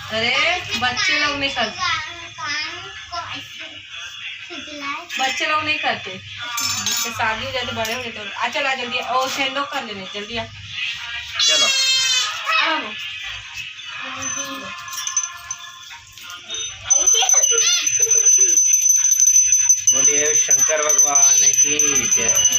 अरे बच्चे लोग नहीं करते, बच्चे लोग नहीं करते। जिससे शादी हो जाती बड़े हो गए तो आ चल आ जल्दी, और सेंड ऑफ कर लेने जल्दी आ। चलो बोलिए शंकर भगवान की जय।